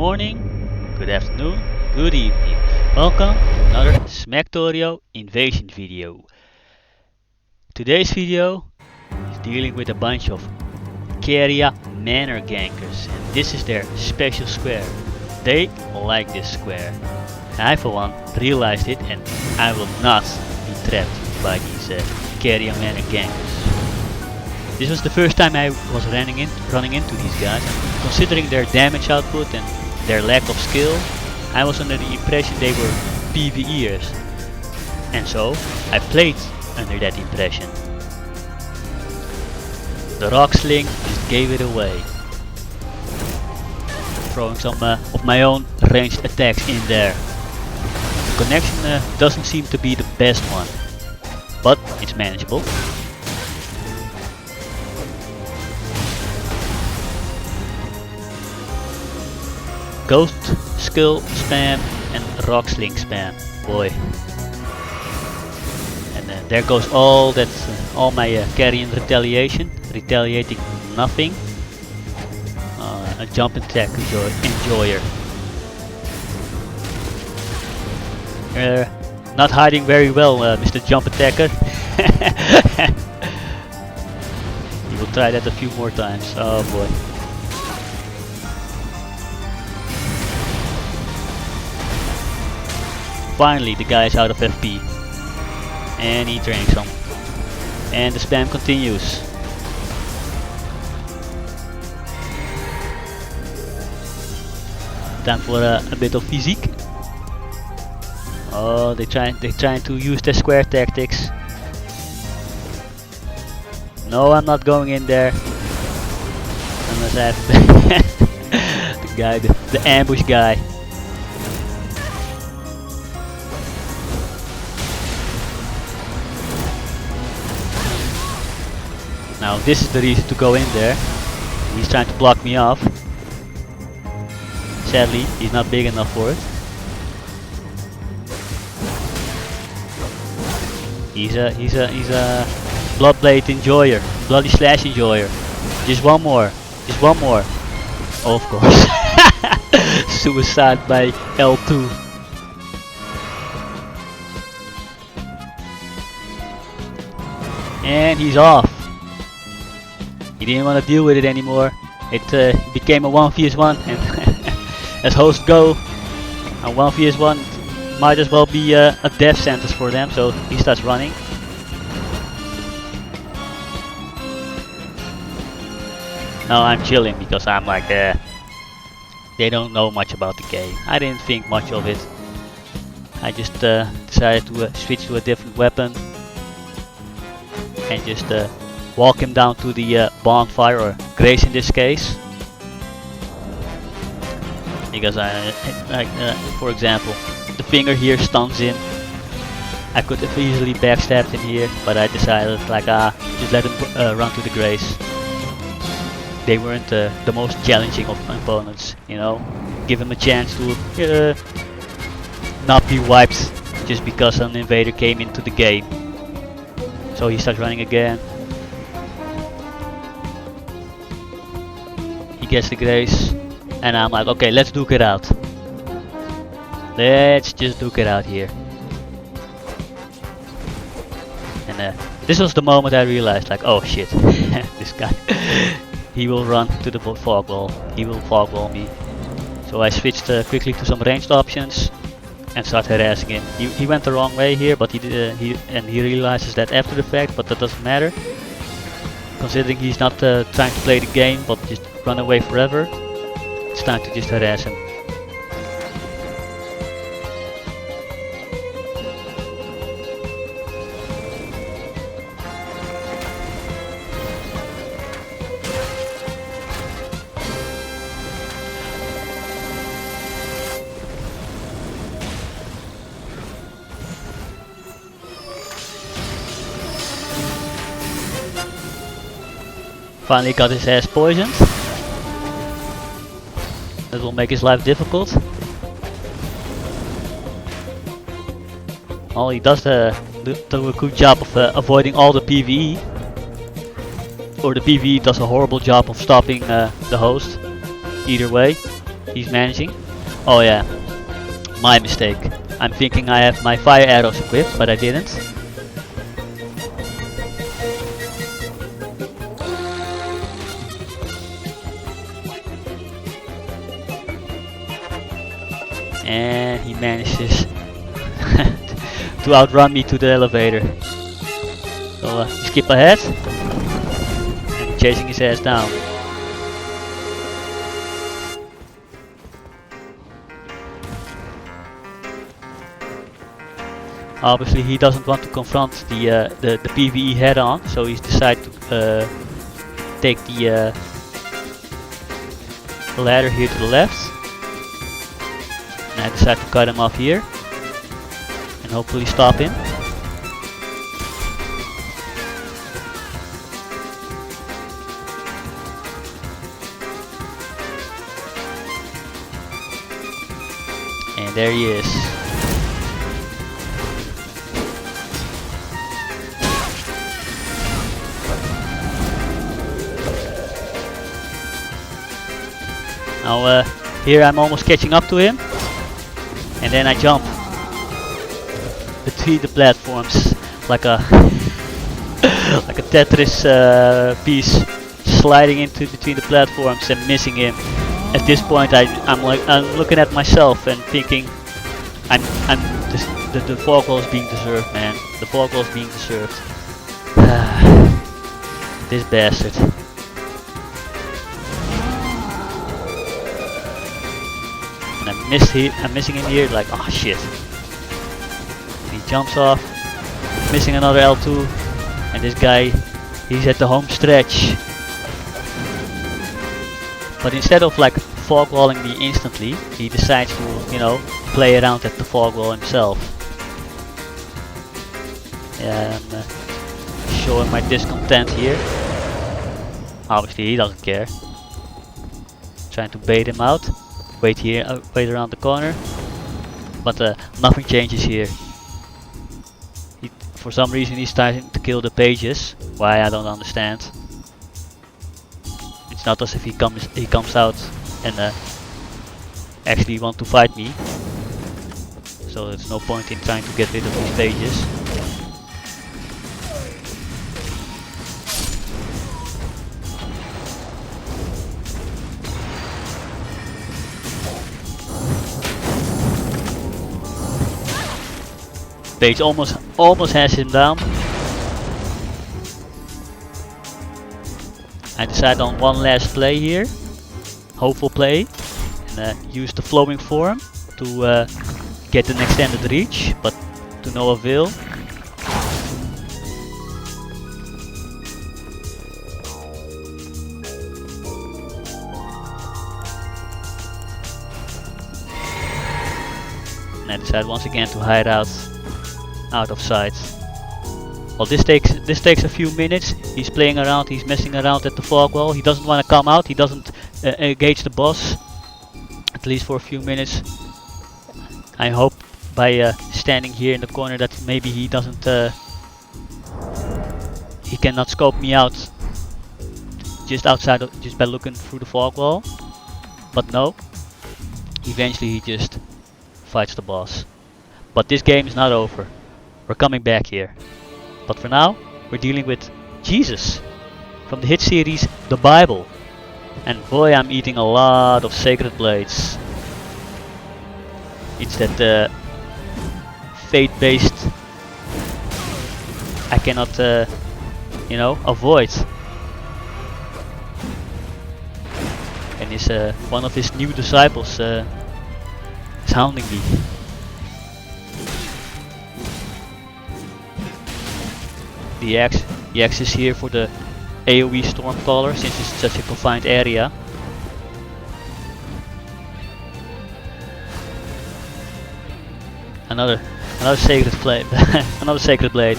morning, good afternoon, good evening. Welcome to another Smectorio invasion video. Today's video is dealing with a bunch of Caria Manor Gankers, and this is their special square. They like this square. I for one realized it, and I will not be trapped by these Caria Manor Gankers. This was the first time I was running into these guys, and considering their damage output and their lack of skill, I was under the impression they were PvEers. And so, I played under that impression. The rock sling just gave it away. Throwing some of my own ranged attacks in there. The connection doesn't seem to be the best one, but it's manageable. Ghost skill spam and rock sling spam, boy. And there goes all my carrion retaliation, retaliating nothing. A jump attack enjoyer. Not hiding very well, Mr. Jump Attacker. You will try that a few more times. Oh boy. Finally, the guy is out of FP, and he drank some, and the spam continues. Time for a bit of physique. Oh, they're trying to use their square tactics. No, I'm not going in there. Unless I have the guy, the ambush guy. Now this is the reason to go in there. He's trying to block me off. Sadly, he's not big enough for it. He's a bloodblade enjoyer, bloody slash enjoyer. Just one more, just one more. Oh, of course. Suicide by L2. And he's off. He didn't want to deal with it anymore. It became a 1vs1, and as hosts go, a 1vs1 might as well be a death sentence for them, so he starts running. Now I'm chilling because I'm like, they don't know much about the game. I didn't think much of it. I just decided to switch to a different weapon and just walk him down to the bonfire, or grace in this case. Because for example, the finger here stuns him. I could have easily backstabbed him here, but I decided like just let him run to the grace. They weren't the most challenging of opponents, you know. Give him a chance to not be wiped just because an invader came into the game. So he starts running again. He gets the grace, and I'm like, okay, let's duke it out. Let's just duke it out here. And this was the moment I realized, like, oh shit, this guy, he will run to the fogwall. He will fogwall me. So I switched quickly to some ranged options and start harassing him. He went the wrong way here, but he realizes that after the fact, but that doesn't matter. Considering he's not trying to play the game, but just run away forever, it's time to just harass him. Finally got his ass poisoned. That will make his life difficult. Well, he does do a good job of avoiding all the PvE. Or the PvE does a horrible job of stopping the host. Either way. he's managing. Oh yeah, my mistake. I'm thinking I have my fire arrows equipped, but I didn't. And he manages to outrun me to the elevator. So we skip ahead and chasing his ass down. Obviously he doesn't want to confront the PvE head on, so he's decided to take the ladder here to the left. And I decide to cut him off here and hopefully stop him. And there he is. Now here I'm almost catching up to him, and then I jump between the platforms like a like a Tetris piece, sliding into between the platforms and missing him. At this point I'm looking at myself and thinking the fogwall is being deserved, man. The fogwall is being deserved. This bastard. I'm missing him here, like, oh shit. He jumps off, missing another L2, and this guy, he's at the home stretch. But instead of like fogwalling me instantly, he decides to, you know, play around at the fogwall himself. Yeah, I'm showing my discontent here. Obviously he doesn't care. Trying to bait him out. Wait here, wait around the corner, but nothing changes here. For some reason he's starting to kill the pages. Why, I don't understand. It's not as if he comes out and actually want to fight me. So there's no point in trying to get rid of these pages. Page almost has him down. I decide on one last play here, hopeful play, and use the flowing form to get an extended reach, but to no avail. And I decide once again to hide out of sight. Well, this takes a few minutes. He's playing around, he's messing around at the fogwall. He doesn't want to come out, he doesn't engage the boss, at least for a few minutes. I hope by standing here in the corner that maybe he doesn't he cannot scope me out just outside of, just by looking through the fogwall. But no, eventually he just fights the boss. But this game is not over. We're coming back here. But for now, we're dealing with Jesus from the hit series The Bible. And boy, I'm eating a lot of sacred blades. It's that fate-based I cannot, you know, avoid. And his, one of his new disciples is hounding me. The axe is here for the AoE Stormcaller, since it's such a confined area. Another sacred blade. Another sacred blade.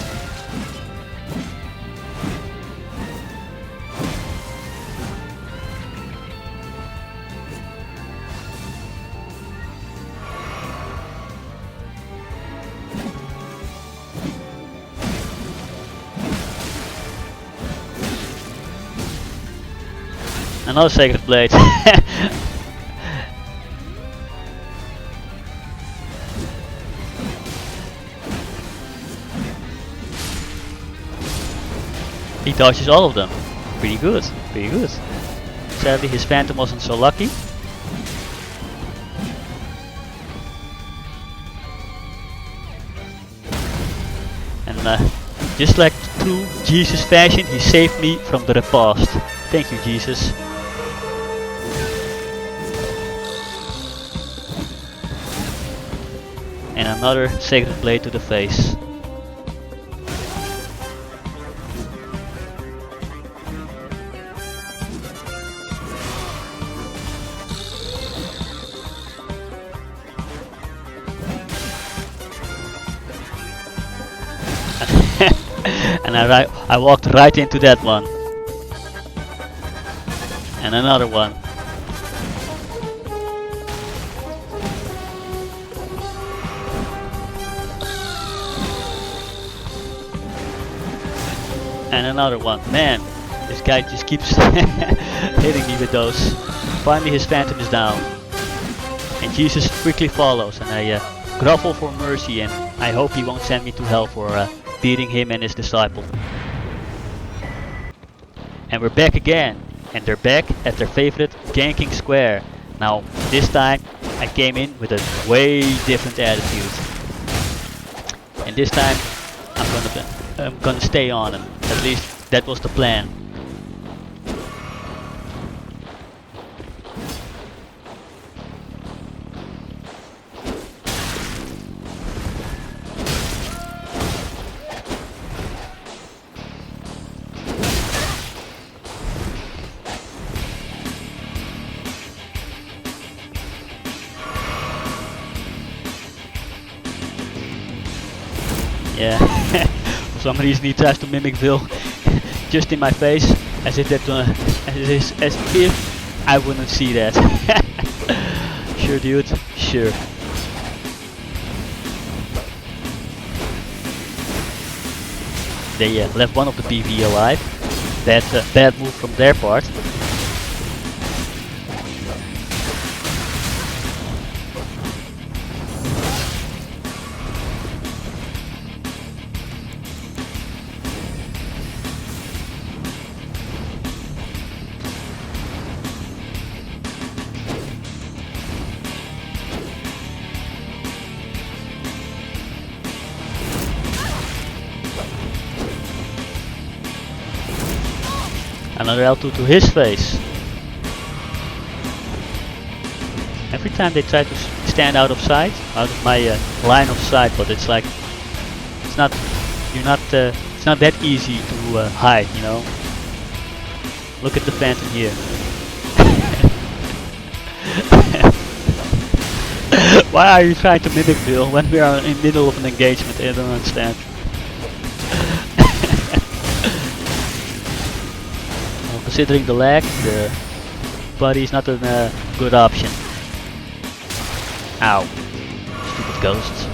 Another sacred blade. He dodges all of them. Pretty good, pretty good. Sadly his phantom wasn't so lucky. And just like true Jesus fashion, he saved me from the repast. Thank you, Jesus. And another sacred blade to the face. And I walked right into that one. And another one. And another one. Man, this guy just keeps hitting me with those. Finally his phantom is down. And Jesus quickly follows, and I grovel for mercy, and I hope he won't send me to hell for beating him and his disciple. And we're back again, and they're back at their favorite ganking square. Now this time I came in with a way different attitude, and this time I'm gonna stay on him. At least that was the plan. Yeah, for some reason he tries to mimic Vil just in my face, as if as if I wouldn't see that. Sure, dude. Sure. They left one of the PV alive. That's a bad move from their part. Another L2 to his face. Every time they try to stand out of sight, out of my line of sight, but it's like it's not that easy to hide, you know. Look at the phantom here. Why are you trying to mimic Vil when we are in the middle of an engagement? I don't understand. Considering the lag, the body is not a good option. Ow. Stupid ghosts.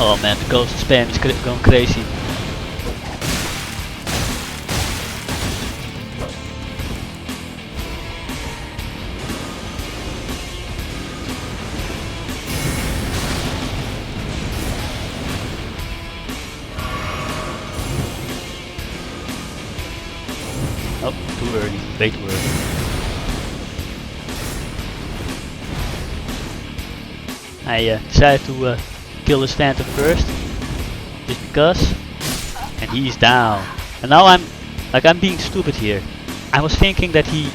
Oh man, the ghost spam is going crazy. Oh, too early, way too early. I decided to kill his phantom first, just because, and he's down. And now I'm being stupid here. I was thinking that he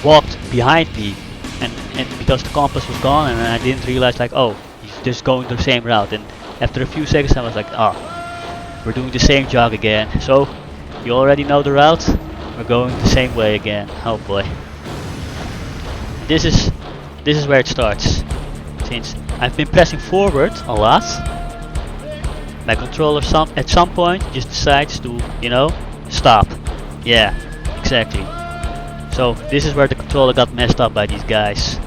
walked behind me, and because the compass was gone, and I didn't realize like, oh, he's just going the same route. And after a few seconds I was like, oh, we're doing the same jog again. So you already know the route, we're going the same way again. Oh boy. this is where it starts. Since I've been pressing forward a lot, my controller at some point just decides to, you know, stop. Yeah, exactly. So this is where the controller got messed up by these guys.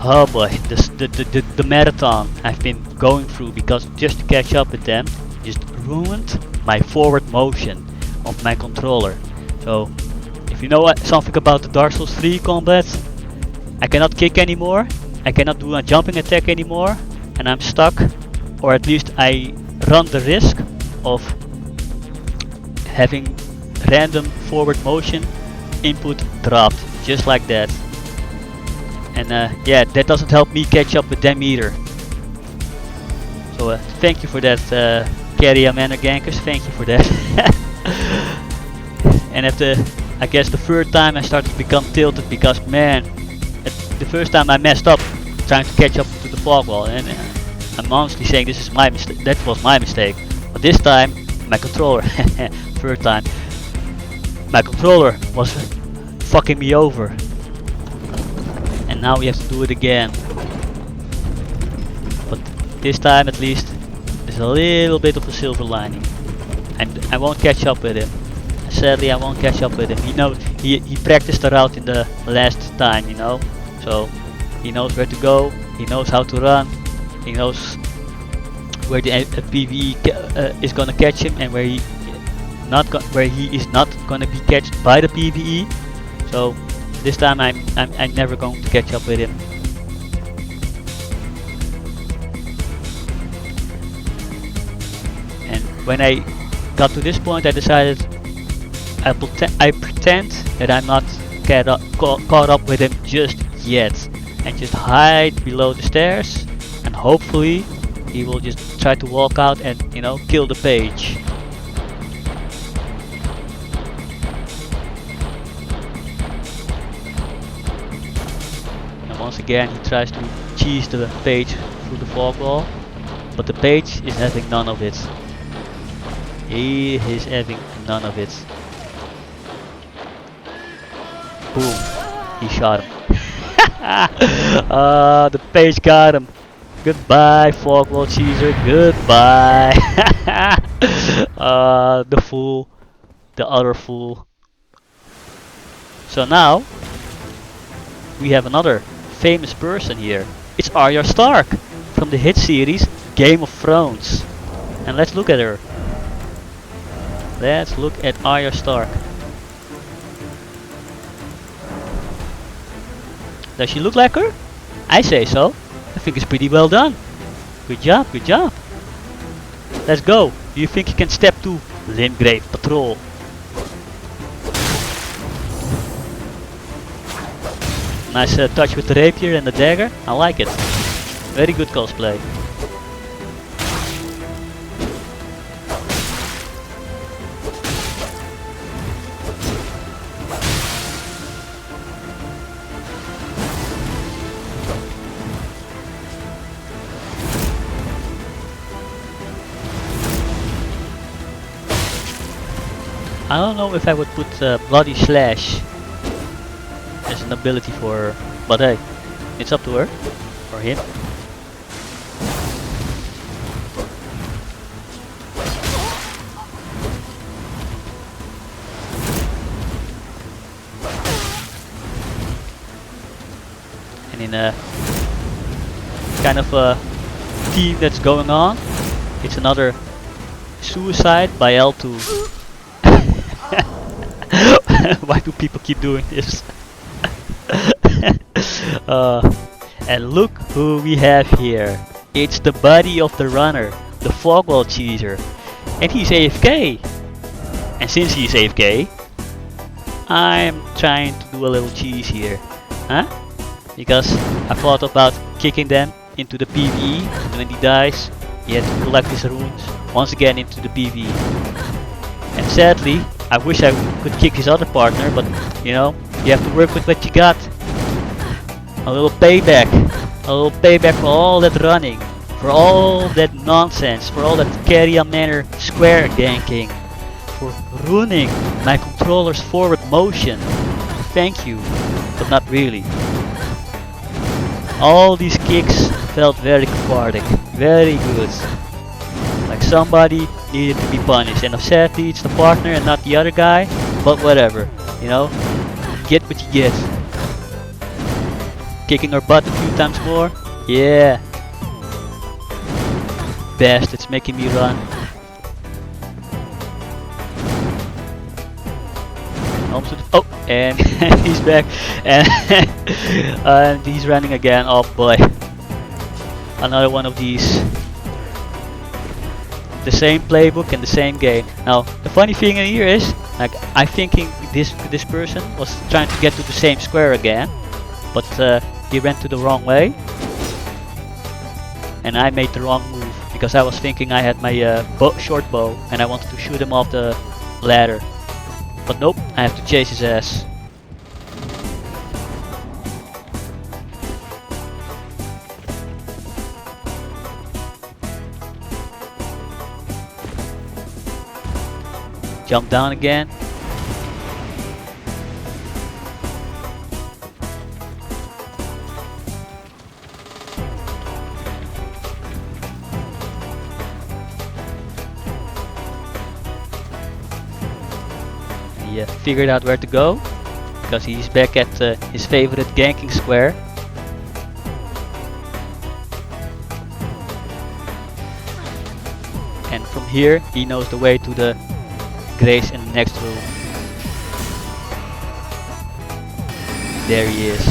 Oh boy, the marathon I've been going through because just to catch up with them just ruined my forward motion of my controller. So if you know something about the Dark Souls 3 combat, I cannot kick anymore, I cannot do a jumping attack anymore, and I'm stuck, or at least I run the risk of having random forward motion input dropped, just like that. And yeah, that doesn't help me catch up with them either. So thank you for that, Caria Manor Gankers, thank you for that. And I guess the third time I started to become tilted because, man, the first time I messed up trying to catch up to the fogwall, and I'm honestly saying this is my mistake. That was my mistake. But this time, my controller, third time, my controller was fucking me over. And now we have to do it again. But this time at least, there's a little bit of a silver lining. I won't catch up with him. Sadly, I won't catch up with him. He practiced the route in the last time, you know. So he knows where to go. He knows how to run. He knows where the PvE is gonna catch him and where he is not gonna be catched by the PvE. So this time I'm never going to catch up with him. And when I got to this point, I decided I pretend that I'm not caught up with him just yet, and just hide below the stairs, and hopefully he will just try to walk out and, you know, kill the page. And once again he tries to cheese the page through the fogwall, but the page is having none of it. He is having none of it. Boom, he shot him. The page got him. Goodbye, fogwall cheeser, goodbye. The fool, the other fool. So now we have another famous person here. It's Arya Stark from the hit series Game of Thrones. And let's look at her. Let's look at Arya Stark. Does she look like her? I say so. I think it's pretty well done. Good job, good job. Let's go. Do you think you can step to Limgrave Patrol? Nice touch with the rapier and the dagger. I like it. Very good cosplay. I don't know if I would put Bloody Slash as an ability for her, but hey, it's up to her, or him. And in a kind of a theme that's going on, it's another suicide by L2. Why do people keep doing this? And look who we have here. It's the buddy of the runner, the fogwall cheeser. And he's AFK. And since he's AFK, I'm trying to do a little cheese here. Huh? Because I thought about kicking them into the PvE, and when he dies, he has to collect his runes once again into the PvE. And sadly, I wish I could kick his other partner, but you know, you have to work with what you got. A little payback. A little payback for all that running, for all that nonsense, for all that Caria Manor square ganking, for ruining my controller's forward motion. Thank you, but not really. All these kicks felt very cathartic, very good. Like somebody needed to be punished, and sadly it's the partner and not the other guy, but whatever, you know, get what you get. Kicking her butt a few times more, yeah. Best, it's making me run. Oh, and he's back, and and he's running again. Oh boy, another one of these. The same playbook and the same game. Now, the funny thing in here is, like, I'm thinking this person was trying to get to the same square again, but he ran to the wrong way, and I made the wrong move because I was thinking I had my short bow and I wanted to shoot him off the ladder. But nope, I have to chase his ass. Jump down again. He figured out where to go because he's back at his favorite ganking square. And from here he knows the way to the Grace in the next room. There he is.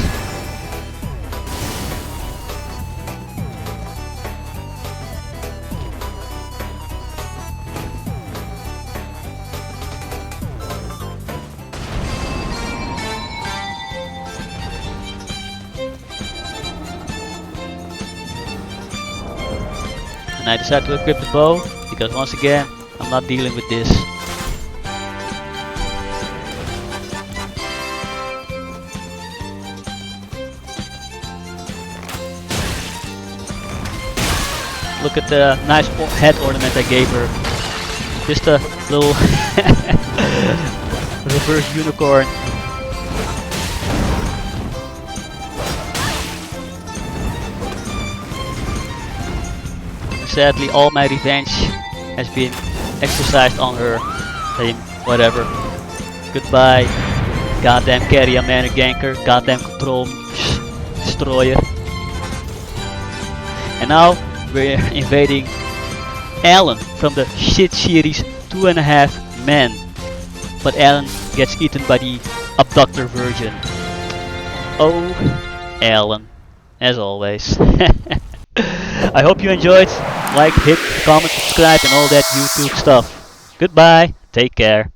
And I decided to equip the bow because once again I'm not dealing with this. Look at the nice head ornament I gave her. Just a little reverse unicorn. Sadly, all my revenge has been exercised on her. Saying, whatever. Goodbye. Goddamn Caria Manor ganker. Goddamn control destroyer. And now we're invading Alan from the shit series 2.5 Men. But Alan gets eaten by the abductor version. Oh, Alan. As always. I hope you enjoyed. Like, hit, comment, subscribe and all that YouTube stuff. Goodbye. Take care.